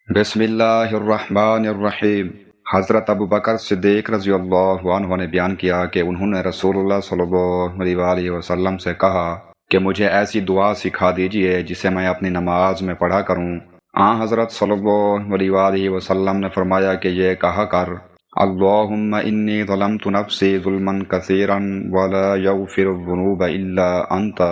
بسم اللہ الرحمن الرحیم۔ حضرت ابو بکر صدیق رضی اللہ عنہ نے بیان کیا کہ انہوں نے رسول اللہ صلی اللہ علیہ وآلہ وسلم سے کہا کہ مجھے ایسی دعا سکھا دیجئے جسے میں اپنی نماز میں پڑھا کروں۔ حضرت صلی اللہ علیہ وآلہ وسلم نے فرمایا کہ یہ کہا کر: اللہم انی ظلمت نفسی ظلما کثیرا ولا یغفر الذنوب الا انت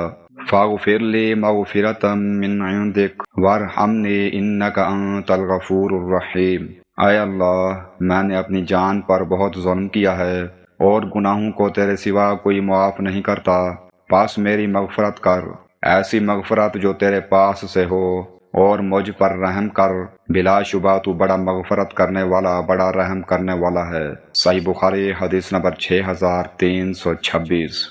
فاغفر لی مغفرۃ من عندک وارحمنی انک انت الغفور الرحیم۔ اے اللہ، میں نے اپنی جان پر بہت ظلم کیا ہے اور گناہوں کو تیرے سوا کوئی معاف نہیں کرتا، پاس میری مغفرت کر، ایسی مغفرت جو تیرے پاس سے ہو، اور مجھ پر رحم کر، بلا شبہ تو بڑا مغفرت کرنے والا، بڑا رحم کرنے والا ہے۔ صحیح بخاری حدیث نمبر 6326۔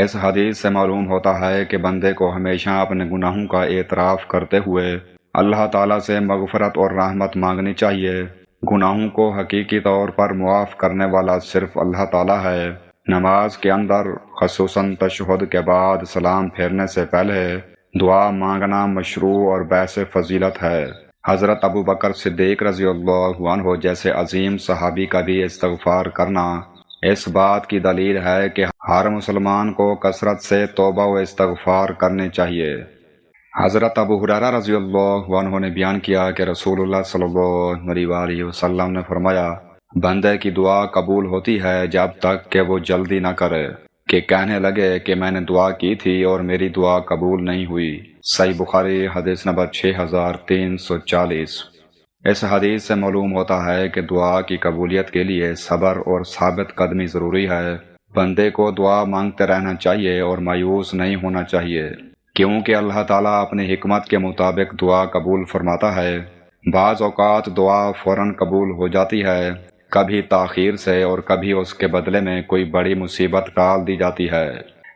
اس حدیث سے معلوم ہوتا ہے کہ بندے کو ہمیشہ اپنے گناہوں کا اعتراف کرتے ہوئے اللہ تعالیٰ سے مغفرت اور رحمت مانگنی چاہیے۔ گناہوں کو حقیقی طور پر معاف کرنے والا صرف اللہ تعالیٰ ہے۔ نماز کے اندر خصوصاً تشہد کے بعد سلام پھیرنے سے پہلے دعا مانگنا مشروع اور باعث فضیلت ہے۔ حضرت ابو بکر صدیق رضی اللہ عنہ جیسے عظیم صحابی کا بھی استغفار کرنا اس بات کی دلیل ہے کہ ہر مسلمان کو کثرت سے توبہ و استغفار کرنے چاہیے۔ حضرت ابو ہریرہ رضی اللہ عنہ نے بیان کیا کہ رسول اللہ صلی اللہ علیہ وآلہ وسلم نے فرمایا: بندے کی دعا قبول ہوتی ہے جب تک کہ وہ جلدی نہ کرے کہ کہنے لگے کہ میں نے دعا کی تھی اور میری دعا قبول نہیں ہوئی۔ صحیح بخاری حدیث نمبر 6340۔ اس حدیث سے معلوم ہوتا ہے کہ دعا کی قبولیت کے لیے صبر اور ثابت قدمی ضروری ہے۔ بندے کو دعا مانگتے رہنا چاہیے اور مایوس نہیں ہونا چاہیے، کیونکہ اللہ تعالیٰ اپنی حکمت کے مطابق دعا قبول فرماتا ہے۔ بعض اوقات دعا فوراً قبول ہو جاتی ہے، کبھی تاخیر سے، اور کبھی اس کے بدلے میں کوئی بڑی مصیبت ٹال دی جاتی ہے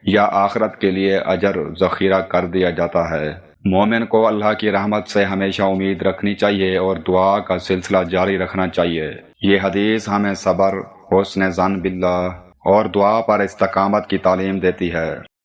یا آخرت کے لیے اجر ذخیرہ کر دیا جاتا ہے۔ مومن کو اللہ کی رحمت سے ہمیشہ امید رکھنی چاہیے اور دعا کا سلسلہ جاری رکھنا چاہیے۔ یہ حدیث ہمیں صبر، حسن ظن باللہ اور دعا پر استقامت کی تعلیم دیتی ہے۔